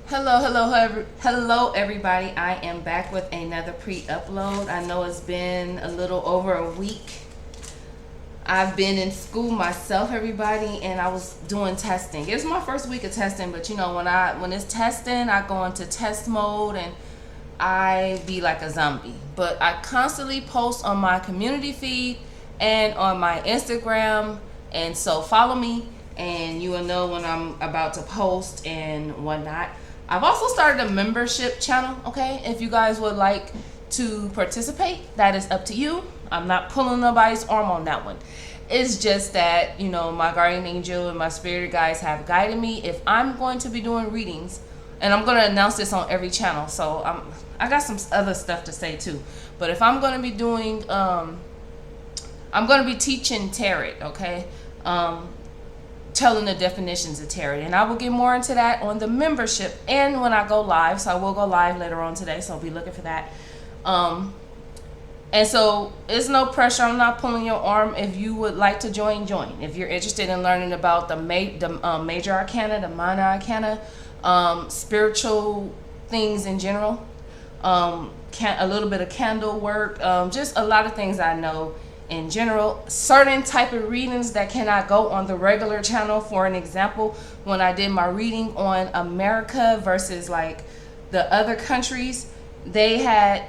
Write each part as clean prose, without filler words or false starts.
Hello, everybody. I am back with another pre-upload. I know it's been a little over a week. I've been in school myself, everybody, and I was doing testing. It was my first week of testing, but you know, when it's testing, I go into test mode and I be like a zombie. But I constantly post on my community feed and on my Instagram, and so follow me and you will know when I'm about to post and whatnot. I've also started a membership channel, okay? If you guys would like to participate, that is up to you. I'm not pulling nobody's arm on that one. It's just that, you know, my guardian angel and my spirit guides have guided me. If I'm going to be doing readings, and I'm going to announce this on every channel, so I got some other stuff to say too. But if I'm going to be doing, I'm going to be teaching tarot, okay? Telling the definitions of tarot, and I will get more into that on the membership and when I go live. So I will go live later on today, so I'll be looking for that. And so it's no pressure. I'm not pulling your arm. If you would like to join. If you're interested in learning about the major arcana, the minor arcana, spiritual things in general, a little bit of candle work, just a lot of things I know in general, certain type of readings that cannot go on the regular channel. For an example, when I did my reading on America versus like the other countries, they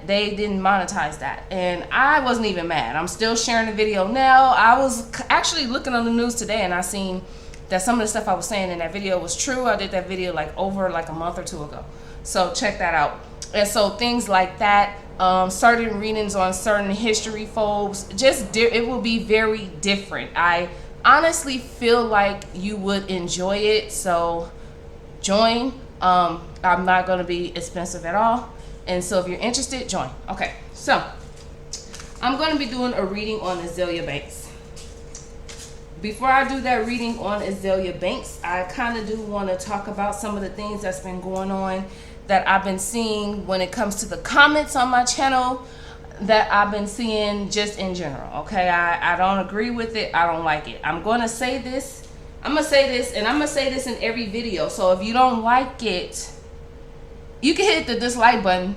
didn't monetize that, and I wasn't even mad. I'm still sharing the video now. I was actually looking on the news today, and I seen that some of the stuff I was saying in that video was true. I did that video over a month or two ago, so check that out. And so things like that, certain readings on certain history folks, it will be very different. I honestly feel like you would enjoy it, so join. I'm not going to be expensive at all, and so if you're interested, join. Okay, so I'm going to be doing a reading on Azealia Banks. Before I do that reading on Azealia Banks, I kind of do want to talk about some of the things that's been going on that I've been seeing when it comes to the comments on my channel, that I've been seeing just in general, okay? I don't agree with it. I don't like it. I'm going to say this. I'm going to say this, and I'm going to say this in every video. So if you don't like it, you can hit the dislike button,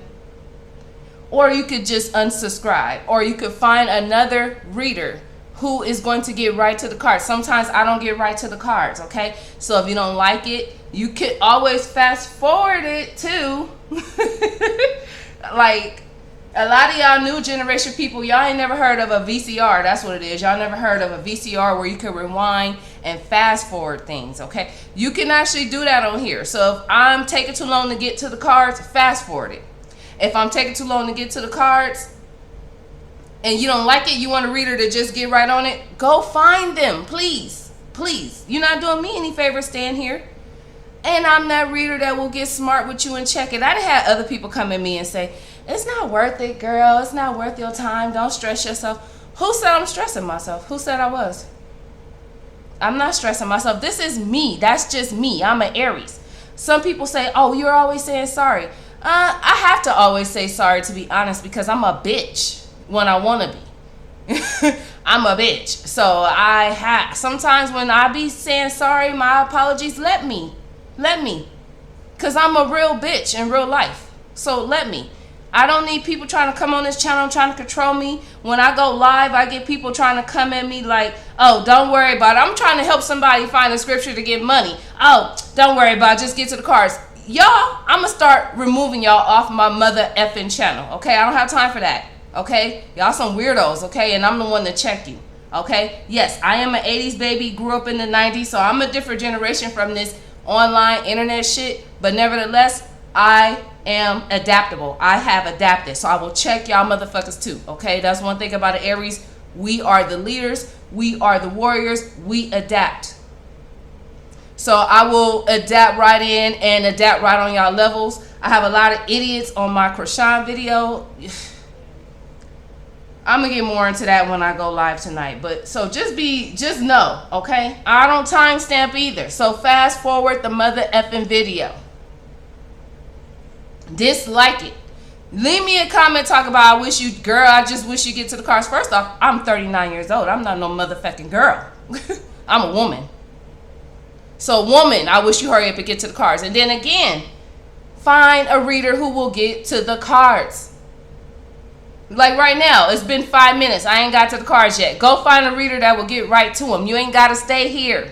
or you could just unsubscribe, or you could find another reader who is going to get right to the cards. Sometimes I don't get right to the cards, okay? So if you don't like it, you could always fast forward it too. Like a lot of y'all new generation people, y'all ain't never heard of a VCR. That's what it is. Y'all never heard of a VCR where you can rewind and fast forward things, okay? You can actually do that on here. So if I'm taking too long to get to the cards, fast forward it. If I'm taking too long to get to the cards, and you don't like it, you want a reader to just get right on it, go find them, please. Please. You're not doing me any favors staying here. And I'm that reader that will get smart with you and check it. I done had other people come at me and say, it's not worth it, girl. It's not worth your time. Don't stress yourself. Who said I'm stressing myself? Who said I was? I'm not stressing myself. This is me. That's just me. I'm an Aries. Some people say, oh, you're always saying sorry. I have to always say sorry, to be honest, because I'm a bitch when I want to be. I'm a bitch. So sometimes when I be saying sorry, my apologies, let me. Because I'm a real bitch in real life. So let me. I don't need people trying to come on this channel trying to control me. When I go live, I get people trying to come at me like, oh, don't worry about it. I'm trying to help somebody find a scripture to get money. Oh, don't worry about it. Just get to the cards. Y'all, I'm going to start removing y'all off my mother effing channel. Okay? I don't have time for that. Okay? Y'all some weirdos. Okay? And I'm the one to check you. Okay? Yes, I am an 80s baby. Grew up in the 90s. So I'm a different generation from this online internet shit, but nevertheless, I am adaptable. I have adapted, so I will check y'all motherfuckers too. Okay, that's one thing about the Aries. We are the leaders. We are the warriors. We adapt. So I will adapt right in and adapt right on y'all levels. I have a lot of idiots on my Krishan video. I'm gonna get more into that when I go live tonight. But so just know, okay? I don't timestamp either. So fast forward the mother effing video. Dislike it. Leave me a comment talk about I just wish you get to the cards. First off, I'm 39 years old. I'm not no motherfucking girl. I'm a woman. So woman, I wish you hurry up and get to the cards. And then again, find a reader who will get to the cards. Like right now, it's been 5 minutes. I ain't got to the cards yet. Go find a reader that will get right to them. You ain't got to stay here.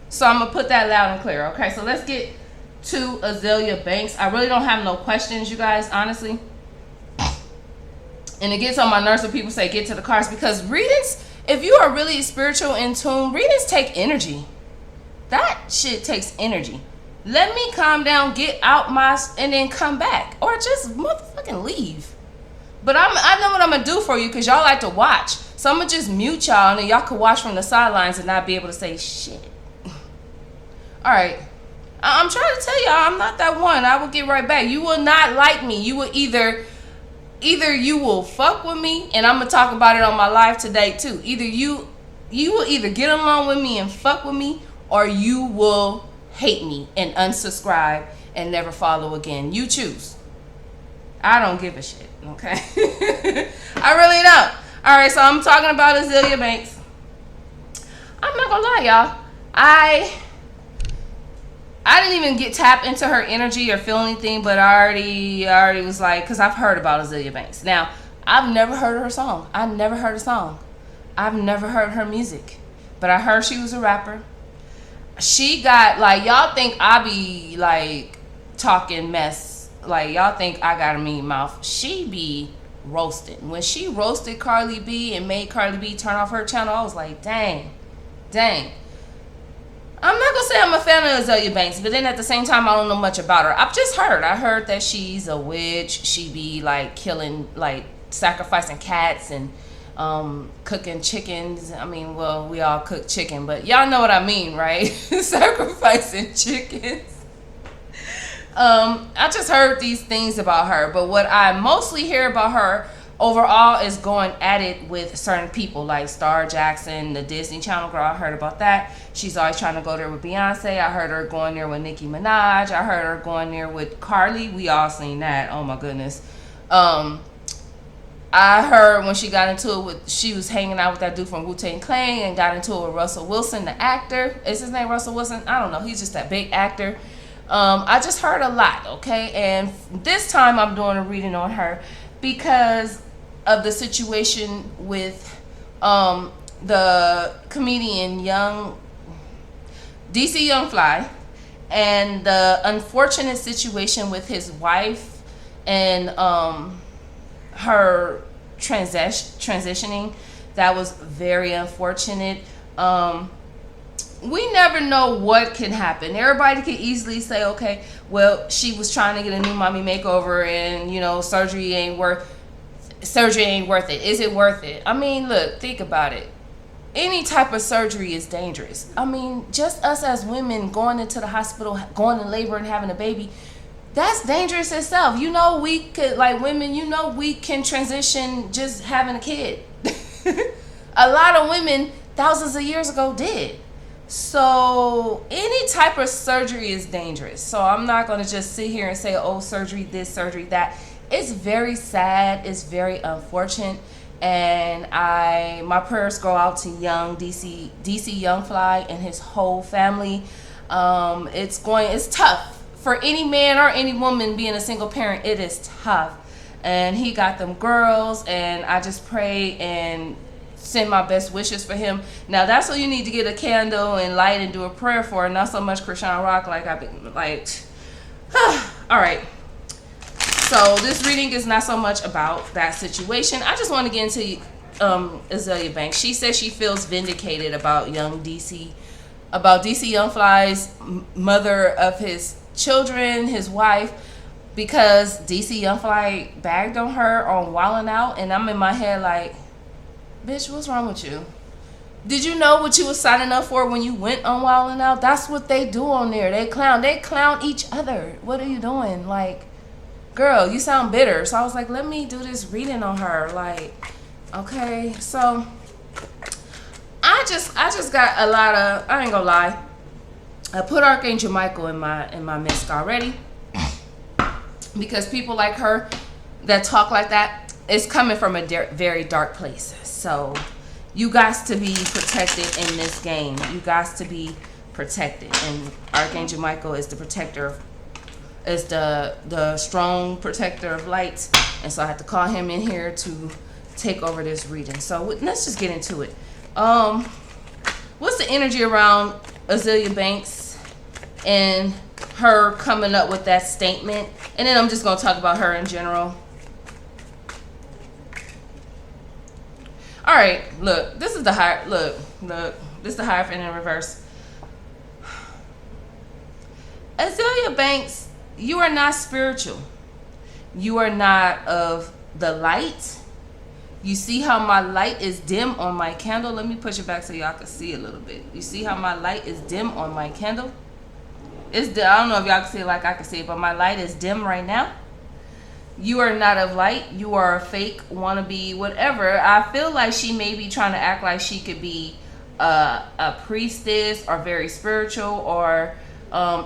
So I'm going to put that loud and clear. Okay, so let's get to Azealia Banks. I really don't have no questions, you guys, honestly. And it gets on my nerves when people say get to the cards, because readings, if you are really spiritual in tune, readings take energy. That shit takes energy. Let me calm down, get out and then come back. Or just motherfucking leave. But I know what I'm going to do for you, because y'all like to watch. So I'm going to just mute y'all, and then y'all can watch from the sidelines and not be able to say shit. Alright. I'm trying to tell y'all, I'm not that one. I will get right back. You will not like me. You will either you will fuck with me, and I'm going to talk about it on my live today too. Either you will either get along with me and fuck with me, or you will hate me and unsubscribe and never follow again. You choose. I don't give a shit, okay? I really don't. Alright, so I'm talking about Azealia Banks. I'm not gonna lie, y'all. I didn't even get tapped into her energy or feel anything, but I already was like, because I've heard about Azealia Banks. Now, I've never heard her song. I've never heard a song. I've never heard her music. But I heard she was a rapper. She got, like, y'all think I be, like, talking mess. Like, y'all think I got a mean mouth. She be roasted. When she roasted Carly B and made Carly B turn off her channel, I was like, dang. I'm not going to say I'm a fan of Azealia Banks, but then at the same time, I don't know much about her. I've just heard. I heard that she's a witch. She be, like, killing, like, sacrificing cats and cooking chickens. I mean, well, we all cook chicken, but y'all know what I mean, right? Sacrificing chickens. I just heard these things about her, but what I mostly hear about her overall is going at it with certain people like Star Jackson, the Disney Channel girl. I heard about that. She's always trying to go there with Beyonce. I heard her going there with Nicki Minaj. I heard her going there with Carly. We all seen that. Oh my goodness. I heard when she got into it with, she was hanging out with that dude from Wu-Tang Clan and got into it with Russell Wilson, the actor. Is his name Russell Wilson? I don't know. He's just that big actor. I just heard a lot, okay? And this time I'm doing a reading on her because of the situation with the comedian dcyoungfly and the unfortunate situation with his wife and her transitioning. That was very unfortunate. We never know what can happen. Everybody can easily say, okay, well, she was trying to get a new mommy makeover and, you know, surgery ain't worth it. Is it worth it? I mean, look, think about it. Any type of surgery is dangerous. I mean, just us as women going into the hospital, going in labor and having a baby, that's dangerous itself. You know, we could, like women, you know, we can transition just having a kid. A lot of women thousands of years ago did. So any type of surgery is dangerous. So I'm not going to just sit here and say, oh, surgery this, surgery that. It's very sad. It's very unfortunate. And my prayers go out to young dcyoungfly and his whole family. It's tough for any man or any woman being a single parent. It is tough. And he got them girls, and I just pray and send my best wishes for him. Now that's what you need to get a candle and light and do a prayer for, not so much Krishan Rock like I've been like. All right. So this reading is not so much about that situation. I just want to get into Azealia Banks. She says she feels vindicated about dcyoungfly's mother of his children, his wife, because dcyoungfly bagged on her on Wildin' Out, and I'm in my head like, bitch, what's wrong with you? Did you know what you was signing up for when you went on Wildin' Out? That's what they do on there. They clown each other. What are you doing? Like, girl, you sound bitter. So I was like, let me do this reading on her. Like, okay. So I just got a lot of, I ain't gonna lie, I put Archangel Michael in my midst already, because people like her that talk like that is coming from a very dark place. So you guys to be protected in this game. You guys to be protected, and Archangel Michael is the protector is the strong protector of light, and so I have to call him in here to take over this reading. So let's just get into it. What's the energy around Azealia Banks and her coming up with that statement? And then I'm just going to talk about her in general. All right, look, this is the high. Look, this is the Hierophant in reverse. Azealia Banks, you are not spiritual. You are not of the light. You see how my light is dim on my candle? Let me push it back so y'all can see a little bit. You see how my light is dim on my candle? I don't know if y'all can see it like I can see it, but my light is dim right now. You are not of light. You are a fake, wannabe, whatever. I feel like she may be trying to act like she could be a priestess or very spiritual or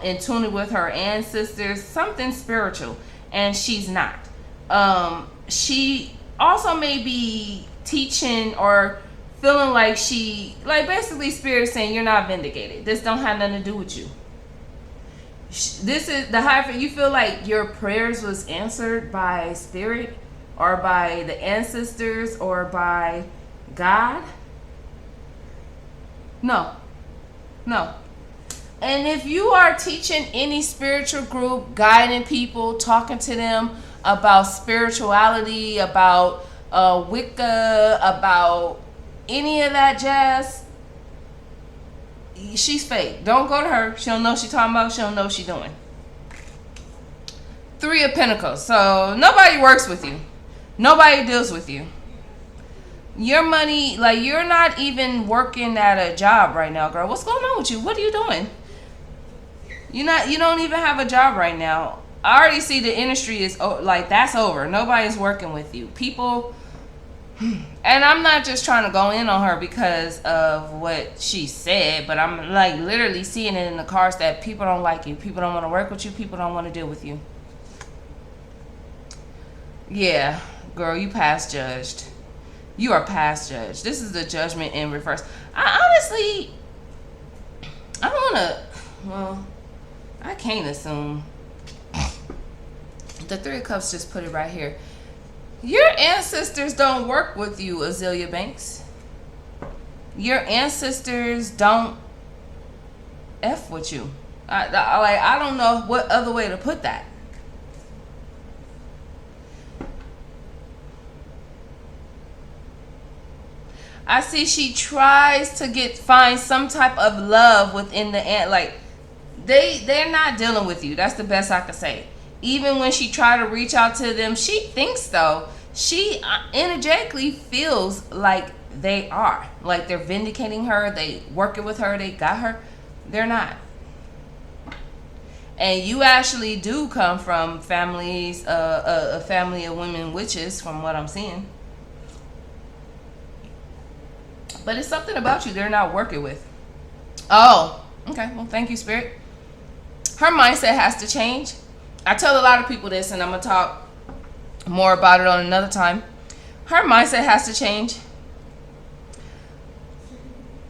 in tune with her ancestors, something spiritual, and she's not. She also may be teaching or feeling like basically spirit saying you're not vindicated. This don't have nothing to do with you. This is the Hierophant. You feel like your prayers was answered by spirit or by the ancestors or by God. No. And if you are teaching any spiritual group, guiding people, talking to them about spirituality, about Wicca, about any of that jazz, she's fake. Don't go to her. She don't know what she's talking about. She don't know what she's doing. 3 of Pentacles. So nobody works with you. Nobody deals with you. Your money, like you're not even working at a job right now, girl. What's going on with you? What are you doing? You don't even have a job right now. I already see the industry is like that's over. Nobody's working with you. People, and I'm not just trying to go in on her because of what she said, but I'm like literally seeing it in the cards that people don't like you. People don't want to work with you. People don't want to deal with you. Yeah, girl, you past judged. You are past judged. This is the Judgment in reverse. I honestly, I don't want to, well, I can't assume. The 3 of Cups just put it right here. Your ancestors don't work with you, Azealia Banks. Your ancestors don't F with you. I don't know what other way to put that. I see she tries to find some type of love within the ant. Like they're not dealing with you. That's the best I can say. Even when she tried to reach out to them, she thinks though, she energetically feels like they are. Like they're vindicating her, they working with her, they got her. They're not. And you actually do come from families, a family of women witches from what I'm seeing. But it's something about you they're not working with. Oh, okay. Well, thank you, Spirit. Her mindset has to change. I tell a lot of people this, and I'm going to talk more about it on another time. Her mindset has to change.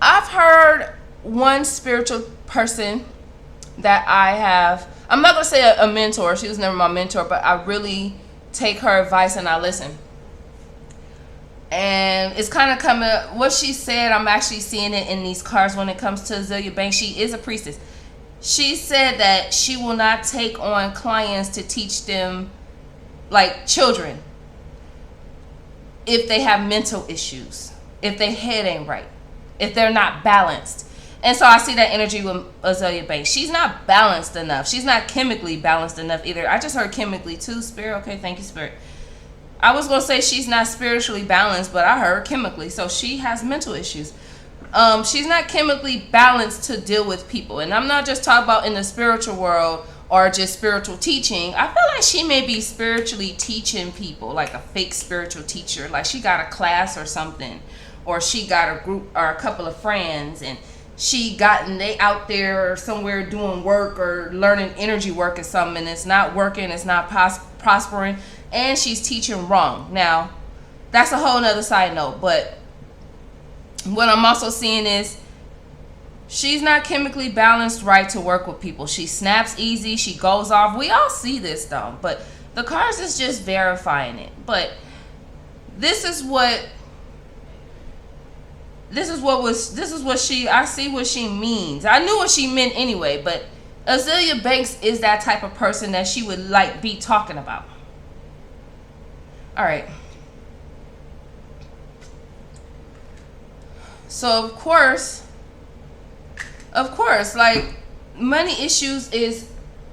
I've heard one spiritual person that I have, I'm not going to say a mentor. She was never my mentor, but I really take her advice and I listen. And it's kind of coming, what she said, I'm actually seeing it in these cards when it comes to Azealia Banks. She is a priestess. She said that she will not take on clients to teach them, like children, if they have mental issues, if their head ain't right, if they're not balanced. And so I see that energy with Azealia Banks. She's not balanced enough. She's not chemically balanced enough either. I just heard chemically too, Spirit. Okay, thank you, Spirit. I was going to say she's not spiritually balanced, but I heard chemically. So she has mental issues. She's not chemically balanced to deal with people. And I'm not just talking about in the spiritual world or just spiritual teaching. I feel like she may be spiritually teaching people, like a fake spiritual teacher. Like she got a class or something, or she got a group or a couple of friends, and they out there somewhere doing work or learning energy work or something, and it's not working, it's not prospering, and she's teaching wrong. Now, that's a whole nother side note, but what I'm also seeing is She's not chemically balanced right to work with people. She snaps easy. She goes off. We all see this though, but the cards is just verifying it. But this is what I see what she means. I knew what she meant anyway, but Azealia Banks is that type of person that she would like be talking about. All right. So of course, like, money issues is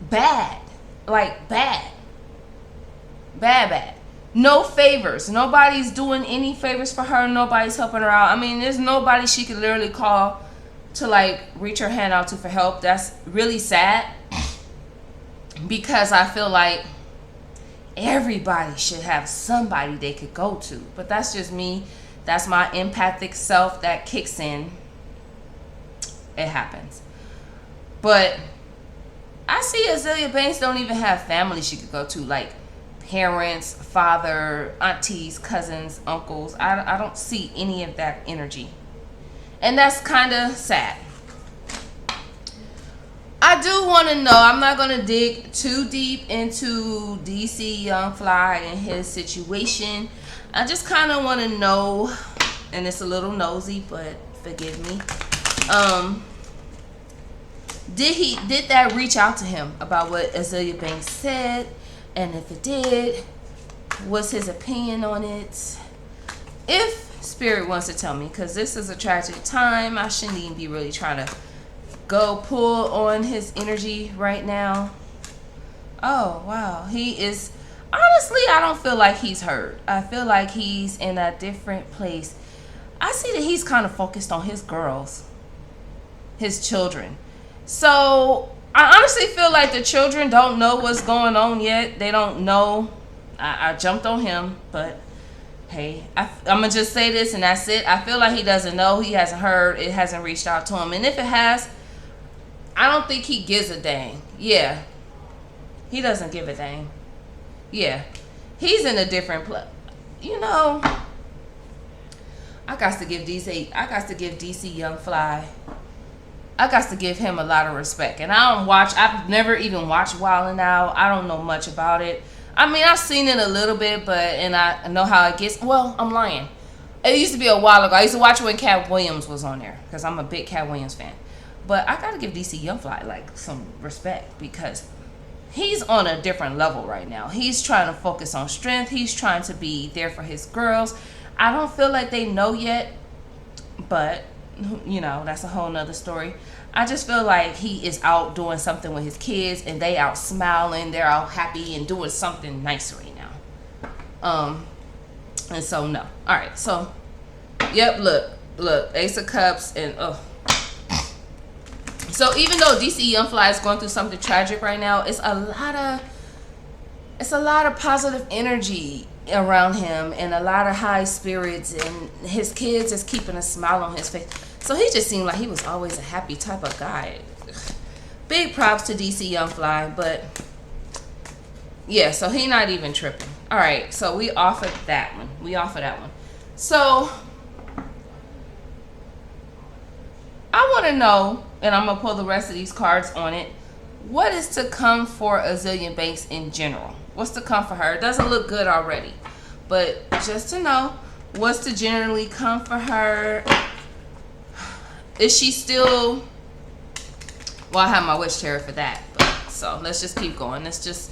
bad. Like, bad. No favors. Nobody's doing any favors for her. Nobody's helping her out. I mean, there's nobody she could literally call to, like, reach her hand out to for help. That's really sad, because I feel like everybody should have somebody they could go to. But that's just me. That's my empathic self that kicks in. It happens. But I see Azealia Banks don't even have family she could go to, like parents, father, aunties, cousins, uncles. I don't see any of that energy. And that's kind of sad. I do want to know, I'm not going to dig too deep into dcyoungfly and his situation. I just kind of want to know, and it's a little nosy, but forgive me. Did that reach out to him about what Azealia Banks said? And if it did, what's his opinion on it? If Spirit wants to tell me, because this is a tragic time, I shouldn't even be really trying to go pull on his energy right now. Oh, wow. He is, honestly, I don't feel like he's hurt. I feel like he's in a different place. I see that he's kind of focused on his girls, his children. So I honestly feel like the children don't know what's going on yet. They don't know. I jumped on him, but hey, I'm going to just say this and that's it. I feel like he doesn't know. He hasn't heard. It hasn't reached out to him. And if it has, I don't think he gives a dang. Yeah. He doesn't give a dang. Yeah. He's in a different place. You know, I got to give dcyoungfly. I got to give him a lot of respect. And I've never even watched Wild 'N Out. I don't know much about it. I mean, I've seen it a little bit, and I know how it gets. Well, I'm lying. It used to be a while ago. I used to watch it when Cat Williams was on there, because I'm a big Cat Williams fan. But I got to give dcyoungfly, like, some respect, because he's on a different level right now. He's trying to focus on strength. He's trying to be there for his girls. I don't feel like they know yet, but, you know, that's a whole nother story. I just feel like he is out doing something with his kids, and they out smiling. They're out happy and doing something nice right now. And so, no. All right, so, yep, look, Ace of Cups, and, So even though dcyoungfly is going through something tragic right now, it's a lot of positive energy around him, and a lot of high spirits, and his kids is keeping a smile on his face. So he just seemed like he was always a happy type of guy. Big props to dcyoungfly, but yeah, so he not even tripping. All right, so we offered that one. So I want to know, and I'm going to pull the rest of these cards on it, what is to come for Azealia Banks in general? What's to come for her? It doesn't look good already, but just to know what's to generally come for her. Is she still, well, I have my wish tarot for that, but, so let's just keep going. This is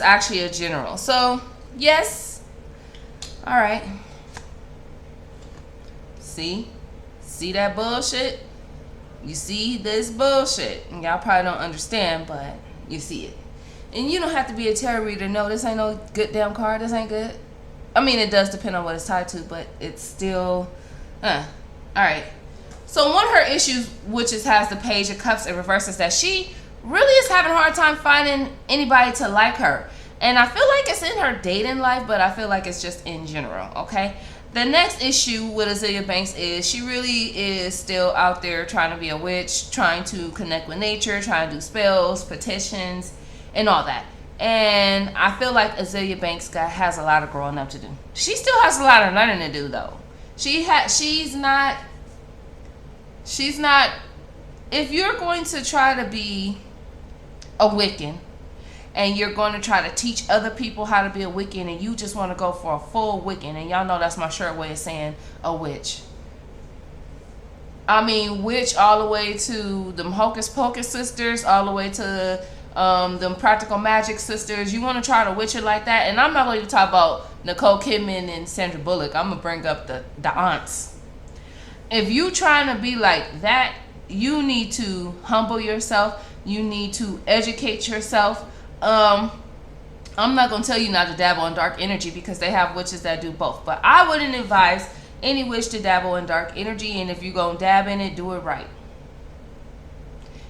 actually a general. So yes. All right. See that bullshit? You see this bullshit, and y'all probably don't understand, but you see it. And you don't have to be a tarot reader to know this ain't no good damn card. This ain't good. I mean, it does depend on what it's tied to, but it's still, all right. So one of her issues, which has the Page of Cups in reverse, is that she really is having a hard time finding anybody to like her. And I feel like it's in her dating life, but I feel like it's just in general, okay? The next issue with Azealia Banks is she really is still out there trying to be a witch, trying to connect with nature, trying to do spells, petitions, and all that. And I feel like Azealia Banks has a lot of growing up to do. She still has a lot of learning to do, though. She's She's not. If you're going to try to be a Wiccan and you're going to try to teach other people how to be a Wiccan and you just want to go for a full Wiccan, and y'all know that's my short way of saying a witch. I mean, witch all the way to them Hocus Pocus sisters, all the way to them Practical Magic sisters. You want to try to witch it like that? And I'm not going to talk about Nicole Kidman and Sandra Bullock. I'm going to bring up the aunts. If you trying to be like that, you need to humble yourself. You need to educate yourself. I'm not going to tell you not to dabble in dark energy because they have witches that do both. But I wouldn't advise any witch to dabble in dark energy. And if you're going to dab in it, do it right.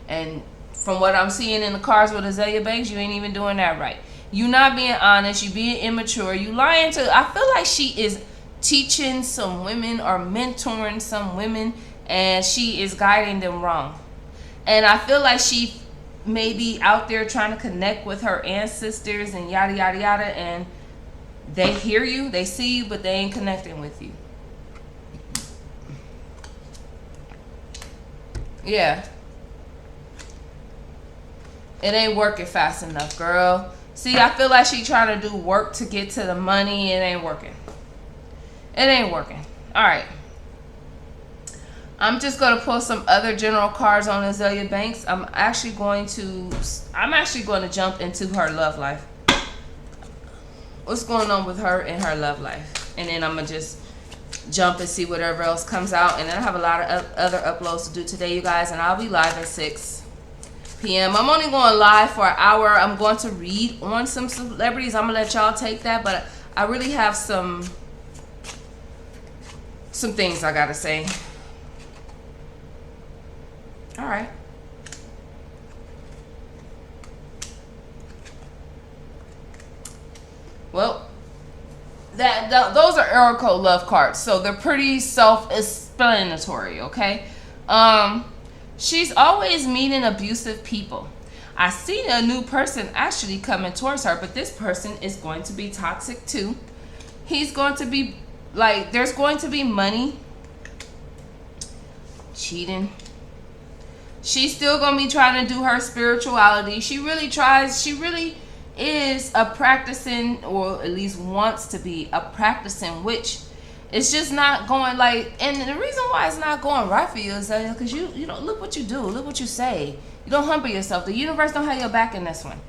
And from what I'm seeing in the cards with Azealia Banks, you ain't even doing that right. You not being honest. You being immature. You lying to... I feel like she is teaching some women or mentoring some women, and she is guiding them wrong. And I feel like she may be out there trying to connect with her ancestors and yada yada yada, and they hear you, they see you, but they ain't connecting with you. Yeah. It ain't working fast enough, girl. See, I feel like she trying to do work to get to the money. It ain't working. It ain't working. All right. I'm just going to pull some other general cards on Azealia Banks. I'm actually going to jump into her love life. What's going on with her in her love life? And then I'm going to just jump and see whatever else comes out. And then I have a lot of other uploads to do today, you guys. And I'll be live at 6 p.m. I'm only going live for an hour. I'm going to read on some celebrities. I'm going to let y'all take that. But I really have some things I got to say. All right. Well, those are Oracle love cards, so they're pretty self-explanatory, okay? She's always meeting abusive people. I see a new person actually coming towards her, but this person is going to be toxic too. He's going to be like, there's going to be money, cheating. She's still going to be trying to do her spirituality. She really tries. She really is a practicing, or at least wants to be a practicing witch. It's just not going like, and the reason why it's not going right for you is because you don't look what you do, look what you say. You don't humble yourself. The universe don't have your back in this one.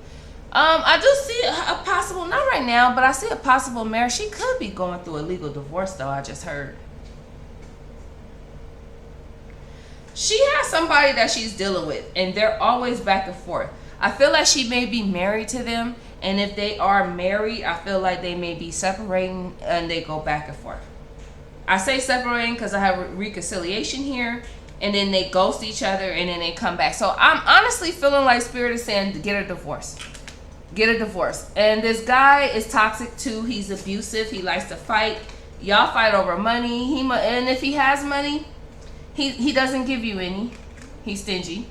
I do see a possible, not right now, but I see a possible marriage. She could be going through a legal divorce though, I just heard. She has somebody that she's dealing with, and they're always back and forth. I feel like she may be married to them, and if they are married, I feel like they may be separating, and they go back and forth. I say separating because I have reconciliation here, and then they ghost each other, and then they come back. So I'm honestly feeling like Spirit is saying, get a divorce. Get a divorce. And this guy is toxic too. He's abusive. He likes to fight. Y'all fight over money. And if he has money, he doesn't give you any. He's stingy.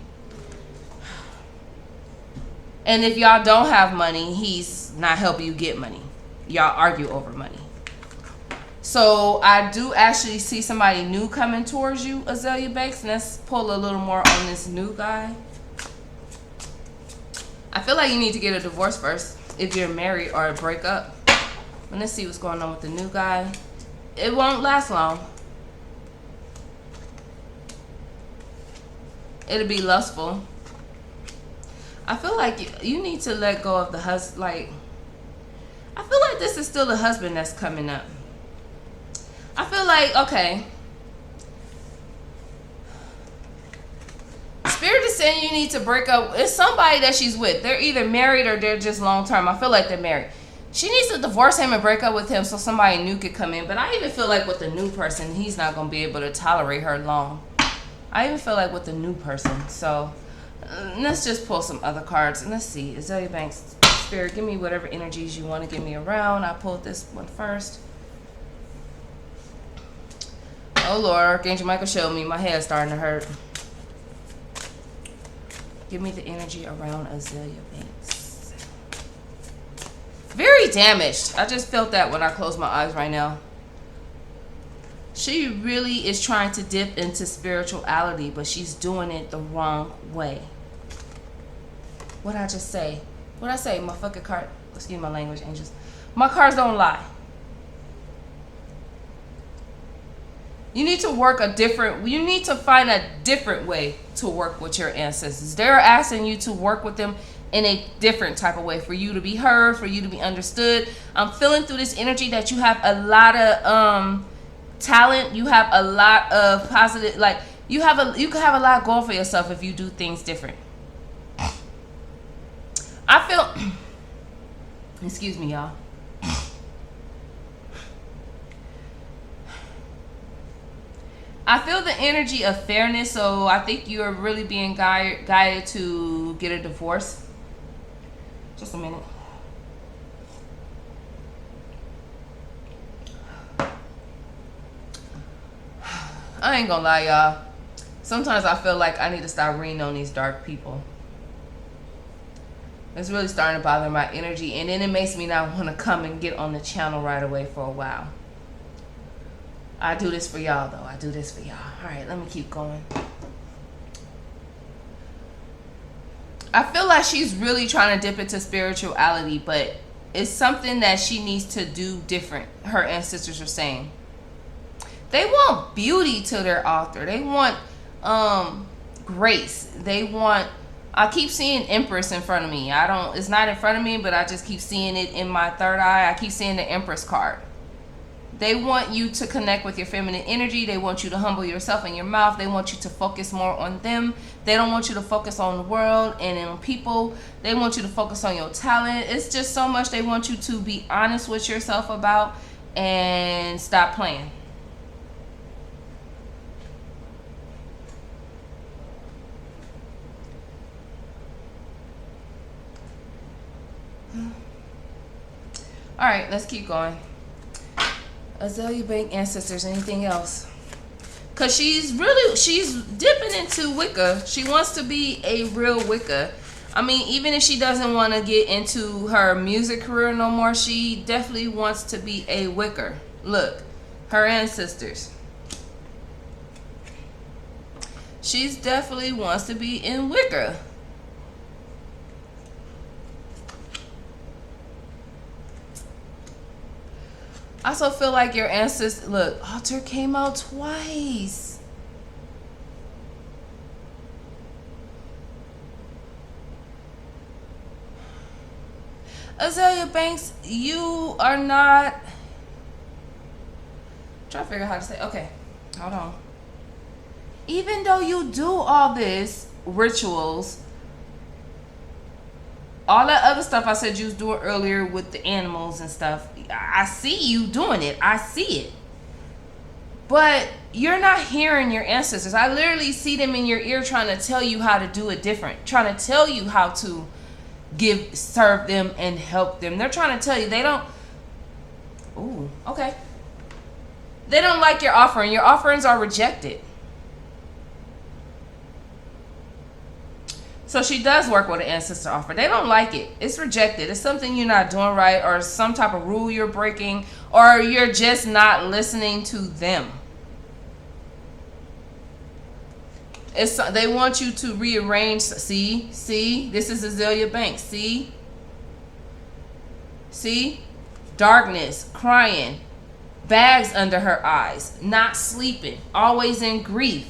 And if y'all don't have money, he's not helping you get money. Y'all argue over money. So I do actually see somebody new coming towards you, Azealia Banks. Let's pull a little more on this new guy. I feel like you need to get a divorce first if you're married, or a breakup. And let's see what's going on with the new guy. It won't last long. It'll be lustful. I feel like you need to let go of the husband. Like, I feel like this is still the husband that's coming up. I feel like, okay, Spirit is saying you need to break up. It's somebody that she's with. They're either married or they're just long term. I feel like they're married. She needs to divorce him and break up with him so somebody new could come in. But I even feel like with the new person, he's not going to be able to tolerate her long. I even feel like with the new person. So let's just pull some other cards and let's see. Azealia Banks, Spirit, give me whatever energies you want to give me around. I pulled this one first. Oh Lord, Archangel Michael showed me my head's starting to hurt. Give me the energy around Azealia Banks. Very damaged. I just felt that when I closed my eyes right now. She really is trying to dip into spirituality, but she's doing it the wrong way. What'd I just say? What'd I say? My fucking card. Excuse my language, angels. My cards don't lie. You need to work you need to find a different way to work with your ancestors. They're asking you to work with them in a different type of way, for you to be heard, for you to be understood. I'm feeling through this energy that you have a lot of talent. You have a lot of positive, like you can have a lot going for yourself if you do things different. I feel excuse me, y'all. I feel the energy of fairness, so I think you are really being guided to get a divorce. Just a minute. I ain't gonna lie, y'all. Sometimes I feel like I need to stop reading on these dark people. It's really starting to bother my energy, and then it makes me not want to come and get on the channel right away for a while. I do this for y'all, though. I do this for y'all. All right, let me keep going. I feel like she's really trying to dip into spirituality, but it's something that she needs to do different, her ancestors are saying. They want beauty to their altar. They want grace. They want... I keep seeing Empress in front of me. It's not in front of me, but I just keep seeing it in my third eye. I keep seeing the Empress card. They want you to connect with your feminine energy. They want you to humble yourself in your mouth. They want you to focus more on them. They don't want you to focus on the world and on people. They want you to focus on your talent. It's just so much they want you to be honest with yourself about and stop playing. All right, let's keep going. Azealia Bank ancestors, anything else? Because she's dipping into Wicca. She wants to be a real Wicca. I mean, even if she doesn't want to get into her music career no more, she definitely wants to be a Wicca. Look, her ancestors. She's definitely wants to be in Wicca. I also feel like your ancestors... Look, altar came out twice. Azealia Banks, you are not... I'm trying to figure out how to say... Okay, hold on. Even though you do all this rituals... all that other stuff I said you was doing earlier with the animals and stuff, I see you doing it. I see it. But you're not hearing your ancestors. I literally see them in your ear trying to tell you how to do it different. Trying to tell you how to serve them and help them. They're trying to tell you they don't... Ooh, okay. They don't like your offering. Your offerings are rejected. So she does work with an ancestor offer. They don't like it. It's rejected. It's something you're not doing right, or some type of rule you're breaking, or you're just not listening to them. They want you to rearrange. See, this is Azealia Banks. See, darkness, crying, bags under her eyes, not sleeping, always in grief.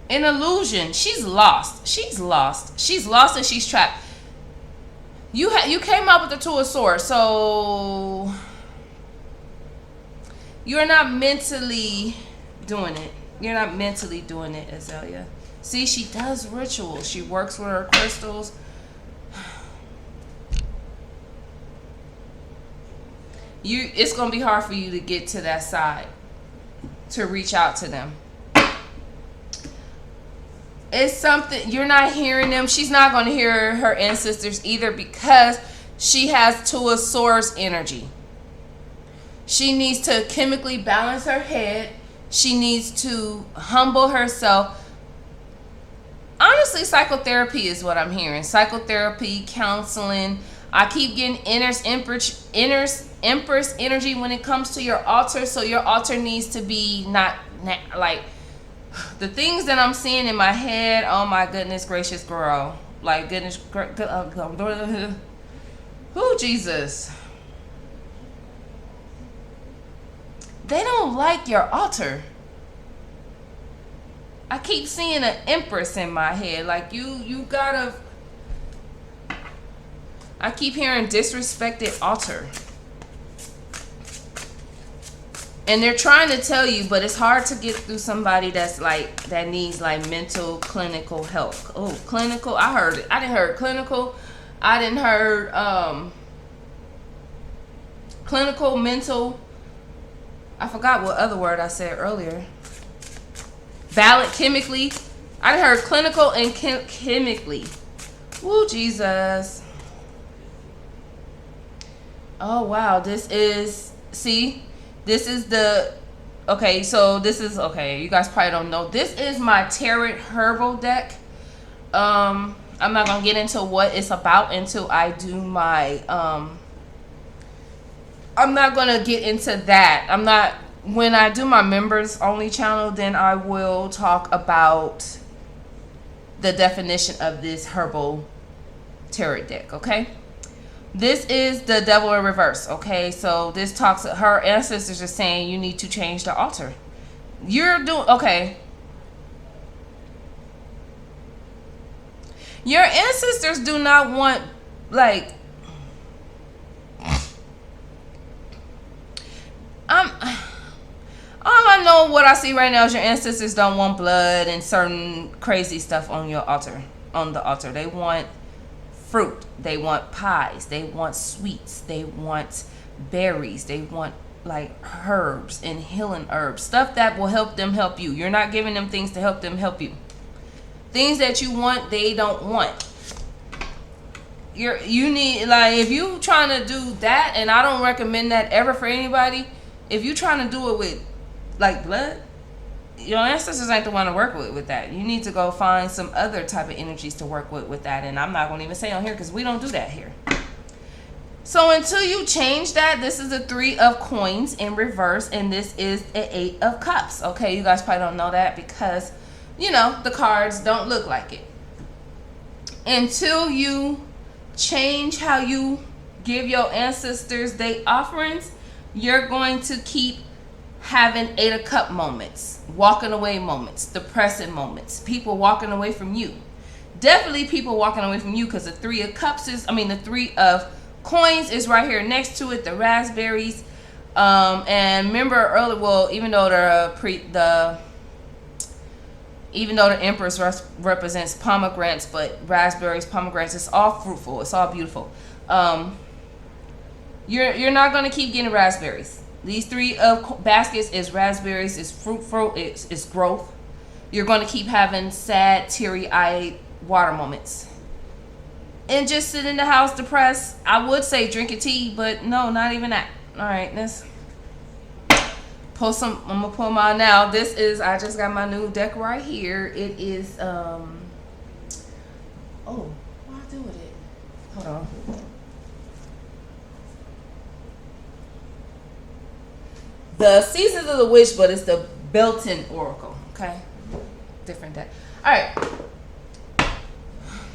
An illusion. She's lost. She's lost and she's trapped. You came out with the Two of Swords, so you're not mentally doing it. You're not mentally doing it, Azealia. See, she does rituals. She works with her crystals. It's gonna be hard for you to get to that side, to reach out to them. It's something you're not hearing them. She's not going to hear her ancestors either, because she has Two of Swords energy. She needs to chemically balance her head. She needs to humble herself. Honestly, psychotherapy is what I'm hearing. Psychotherapy, counseling. I keep getting Empress energy when it comes to your altar. So your altar needs to be not like the things that I'm seeing in my head. Oh my goodness gracious, girl! Like goodness, who Jesus? They don't like your altar. I keep seeing an Empress in my head. Like you gotta. I keep hearing disrespected altar. And they're trying to tell you, but it's hard to get through somebody that's like, that needs like mental, clinical help. Oh, clinical. I heard it. I didn't heard clinical. I didn't heard clinical, mental. I forgot what other word I said earlier. Valid, chemically. I didn't heard clinical and chemically. Woo, Jesus. Oh, wow. This is, see, this is the, okay, so this is, okay, you guys probably don't know. This is my Tarot Herbal deck. I'm not going to get into what it's about until I do my, I'm not going to get into that. When I do my members only channel, then I will talk about the definition of this herbal tarot deck, okay? This is the Devil in reverse, okay? So this talks, her ancestors are saying you need to change the altar. You're doing, okay. Your ancestors do not want, like, all I know, what I see right now is your ancestors don't want blood and certain crazy stuff on your altar, on the altar. They want fruit, they want pies, they want sweets, they want berries, they want like herbs and healing herbs, stuff that will help them help you. You're not giving them things to help them help you. Things that you want, they don't want. You need, like, if you trying to do that, and I don't recommend that ever for anybody, if you trying to do it with like blood, your ancestors ain't the one to work with that. You need to go find some other type of energies to work with that. And I'm not going to even say on here because we don't do that here. So until you change that, this is a 3 of coins in reverse, and this is an 8 of cups. Okay, you guys probably don't know that because, you know, the cards don't look like it. Until you change how you give your ancestors their offerings, you're going to keep having 8 of cup moments, walking away moments, depressing moments, people walking away from you. Definitely people walking away from you, because the 3 of cups is, the 3 of coins is right here next to it, the raspberries. And remember earlier, well, even though the Empress represents pomegranates, but raspberries, pomegranates, it's all fruitful, it's all beautiful. You're not going to keep getting raspberries. These 3 of baskets is raspberries, is fruitful, it's growth. You're going to keep having sad, teary-eyed water moments. And just sit in the house depressed. I would say drinking tea, but no, not even that. All right, let's pull some. I'm going to pull mine now. This is, I just got my new deck right here. It is, oh, what do I do with it? Hold on. The Seasons of the Witch, but it's the Belton Oracle. Okay, different deck. All right,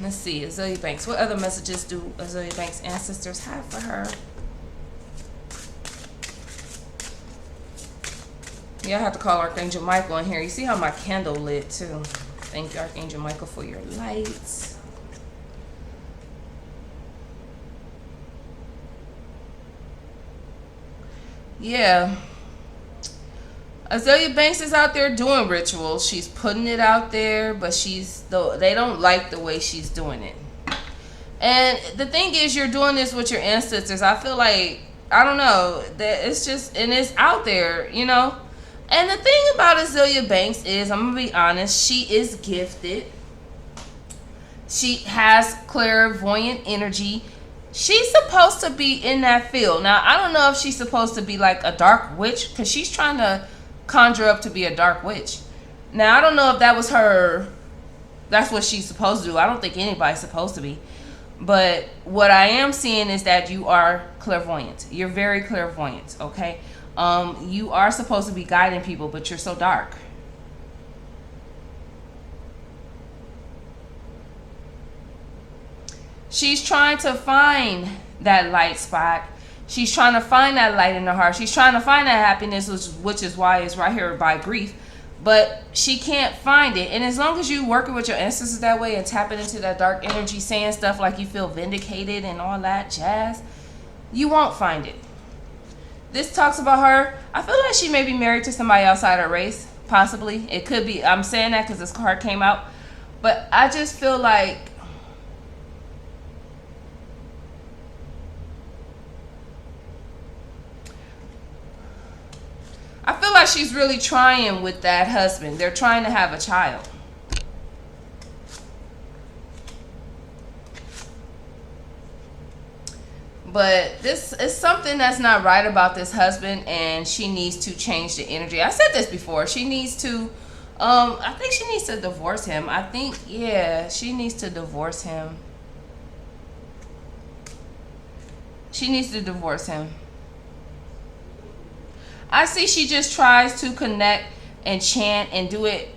let's see. Azealia Banks. What other messages do Azealia Banks' ancestors have for her? Yeah, I have to call Archangel Michael in here. You see how my candle lit too. Thank you, Archangel Michael, for your lights. Yeah. Azealia Banks is out there doing rituals. She's putting it out there, but they don't like the way she's doing it. And the thing is, you're doing this with your ancestors. I feel like, I don't know, that it's just, and it's out there, you know. And the thing about Azealia Banks is, I'm going to be honest, she is gifted. She has clairvoyant energy. She's supposed to be in that field. Now, I don't know if she's supposed to be like a dark witch, because she's trying to conjure up to be a dark witch. Now, I don't know if that was her, that's what she's supposed to do. I don't think anybody's supposed to be. But what I am seeing is that you are clairvoyant. You're very clairvoyant, okay? You are supposed to be guiding people, but you're so dark. She's trying to find that light spot. She's trying to find that light in her heart. She's trying to find that happiness, which is why it's right here by grief. But she can't find it. And as long as you working with your ancestors that way and tapping into that dark energy, saying stuff like you feel vindicated and all that jazz, you won't find it. This talks about her. I feel like she may be married to somebody outside her race. Possibly. It could be. I'm saying that because this card came out. But I just feel like she's really trying with that husband. They're trying to have a child. But this is something that's not right about this husband, and she needs to change the energy. I said this before. She needs to, I think she needs to divorce him. I think, yeah, she needs to divorce him. She needs to divorce him. I see she just tries to connect and chant and do it.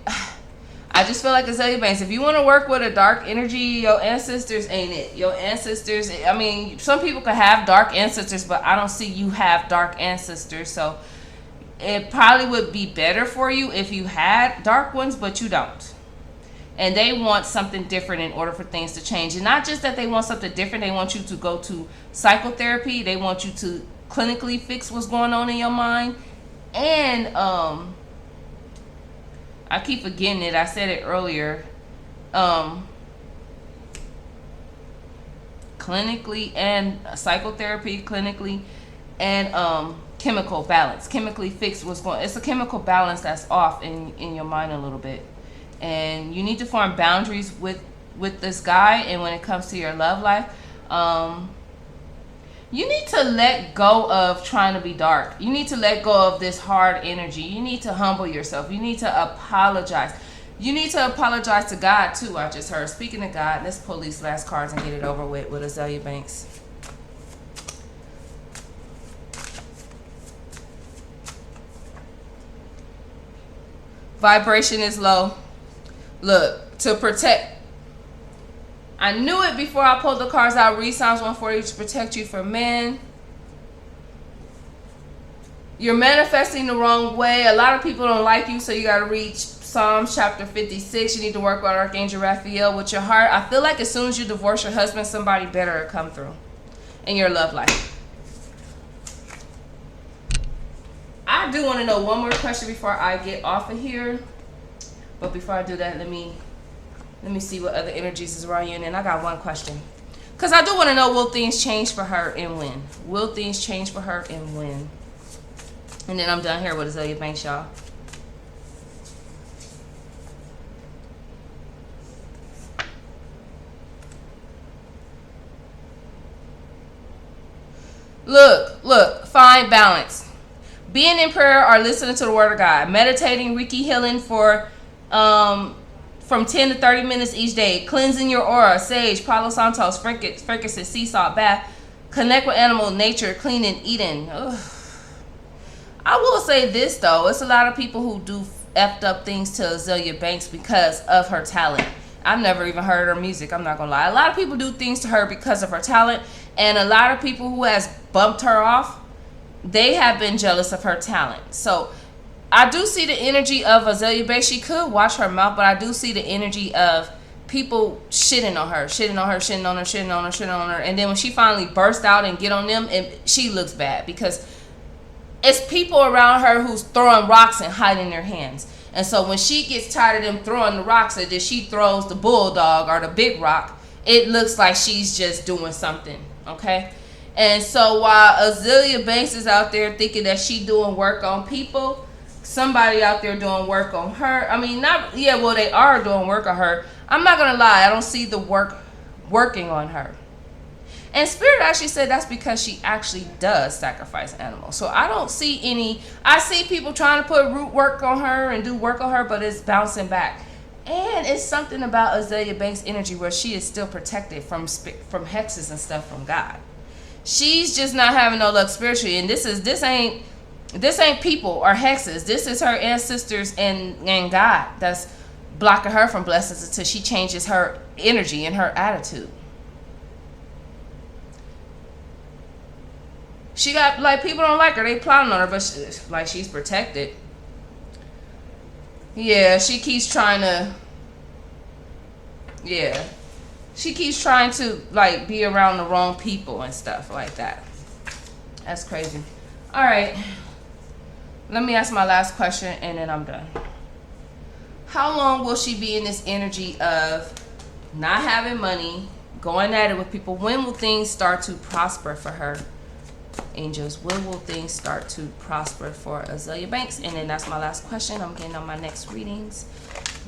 I just feel like Azealia Banks, if you want to work with a dark energy, your ancestors ain't it. Your ancestors, I mean, some people could have dark ancestors, but I don't see you have dark ancestors. So it probably would be better for you if you had dark ones, but you don't. And they want something different in order for things to change. And not just that they want something different, they want you to go to psychotherapy. They want you to clinically fix what's going on in your mind. And I keep forgetting it. I said it earlier. Clinically and psychotherapy, clinically and chemical balance. Chemically fix what's going. It's a chemical balance that's off in your mind a little bit. And you need to form boundaries with this guy. And when it comes to your love life, you need to let go of trying to be dark. You need to let go of this hard energy. You need to humble yourself. You need to apologize. You need to apologize to God too, I just heard. Speaking of God, let's pull these last cards and get it over with Azealia Banks. Vibration is low. Look, to protect. I knew it before I pulled the cards out. Read Psalms 140 to protect you from men. You're manifesting the wrong way. A lot of people don't like you, so you got to read Psalms chapter 56. You need to work with Archangel Raphael with your heart. I feel like as soon as you divorce your husband, somebody better come through in your love life. I do want to know one more question before I get off of here. But before I do that, let me see what other energies is around you. And then I got one question. Because I do want to know, will things change for her and when? Will things change for her and when? And then I'm done here with Azealia Banks, y'all. Look, find balance. Being in prayer or listening to the word of God. Meditating, Reiki healing for from 10 to 30 minutes each day. Cleansing your aura, sage, Palo Santos, frankincense, sea salt bath. Connect with animal nature, cleaning, eating. Ugh. I will say this though, it's a lot of people who do effed up things to Azealia Banks because of her talent. I've never even heard her music, I'm not gonna lie. A lot of people do things to her because of her talent, and a lot of people who has bumped her off, they have been jealous of her talent. So I do see the energy of Azealia Banks. She could watch her mouth, but I do see the energy of people shitting on her. And then when she finally bursts out and get on them, and she looks bad because it's people around her who's throwing rocks and hiding their hands. And so when she gets tired of them throwing the rocks, and then she throws the bulldog or the big rock, it looks like she's just doing something, okay? And so while Azealia Banks is out there thinking that she doing work on people, somebody out there doing work on her. I mean, they are doing work on her. I'm not going to lie. I don't see the working on her. And Spirit actually said that's because she actually does sacrifice animals. So I don't see any. I see people trying to put root work on her and do work on her, but it's bouncing back. And it's something about Azealia Banks' energy where she is still protected from hexes and stuff from God. She's just not having no luck spiritually, and this ain't people or hexes. This is her ancestors and God that's blocking her from blessings until she changes her energy and her attitude. She got, like, people don't like her. They plotting on her, but she's protected. Yeah, she keeps trying to. Yeah, she keeps trying to, like, be around the wrong people and stuff like that. That's crazy. All right, let me ask my last question, and then I'm done. How long will she be in this energy of not having money, going at it with people? When will things start to prosper for her? Angels, when will things start to prosper for Azealia Banks? And then that's my last question. I'm getting on my next readings.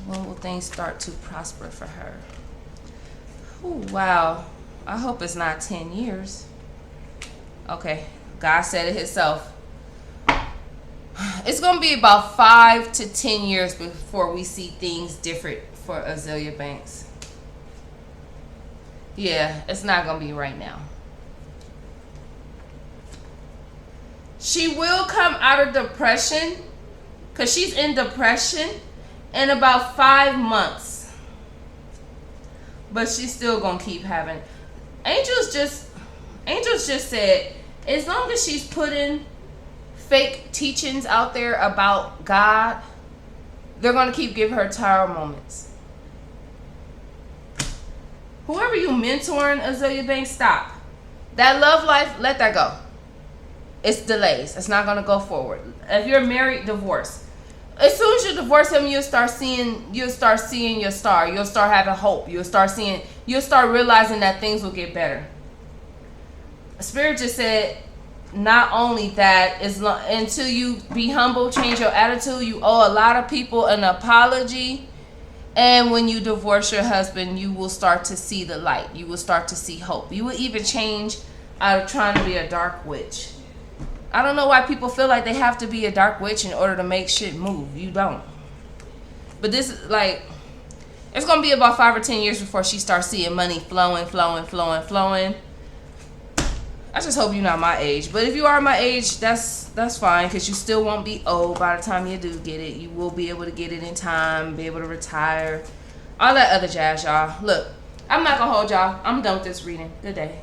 When will things start to prosper for her? Oh, wow. I hope it's not 10 years. Okay, God said it himself. It's going to be about 5 to 10 years before we see things different for Azealia Banks. Yeah, it's not going to be right now. She will come out of depression, because she's in depression, in about 5 months. But she's still going to keep having. Angels just said, as long as she's putting fake teachings out there about God, they're going to keep giving her tower moments. Whoever you mentoring, Azealia Banks, stop. That love life, let that go. It's delays. It's not going to go forward. If you're married, divorce. As soon as you divorce him, you'll start seeing your star. You'll start having hope. You'll start realizing that things will get better. Spirit just said, not only that, until you be humble, change your attitude, you owe a lot of people an apology. And when you divorce your husband, you will start to see the light. You will start to see hope. You will even change out of trying to be a dark witch. I don't know why people feel like they have to be a dark witch in order to make shit move. You don't. But this is like, it's going to be about 5 or 10 years before she starts seeing money flowing. I just hope you're not my age. But if you are my age, that's fine, because you still won't be old by the time you do get it. You will be able to get it in time, be able to retire, all that other jazz, y'all. Look, I'm not going to hold y'all. I'm done with this reading. Good day.